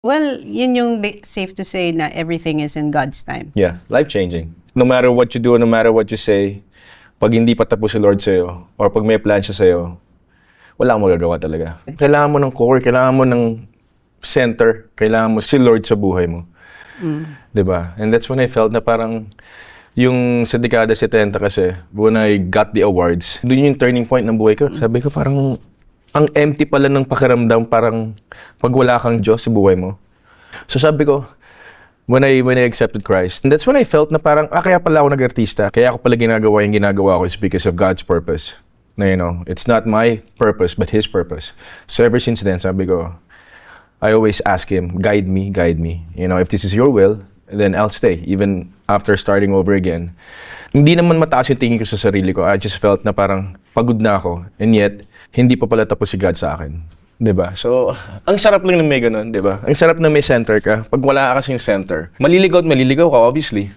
Well, yun yung safe to say na everything is in God's time. Yeah, life-changing. No matter what you do, no matter what you say, pag hindi pa tapos si Lord sa'yo, or pag may plan siya sa'yo, wala kang magagawa talaga. Kailangan mo ng core, kailangan mo ng center, kailangan mo si Lord sa buhay mo. Diba? And that's when I felt na parang yung sa dekada 70 kasi, when I got the awards, doon yung turning point ng buhay ko. Sabi ko parang, ang empty pala ng pakiramdam, parang pag wala kang Diyos sa buhay mo. So sabi ko, when I accepted Christ, and that's when I felt na parang, kaya pala ako nag-artista, kaya ako pala ginagawa yung ginagawa ko is because of God's purpose. Na, you know, it's not my purpose, but His purpose. So ever since then, sabi ko, I always ask Him, guide me, guide me. You know, if this is your will, then I'll stay, even after starting over again. Hindi naman mataas yung tingin ko sa sarili ko. I just felt na parang pagod na ako, and yet, hindi pa pala tapos si God sa akin. 'Di ba? So, ang sarap lang na may ganun, 'di ba? Ang sarap na may center ka. Pag wala ka kasing center, maliligaw ka, obviously.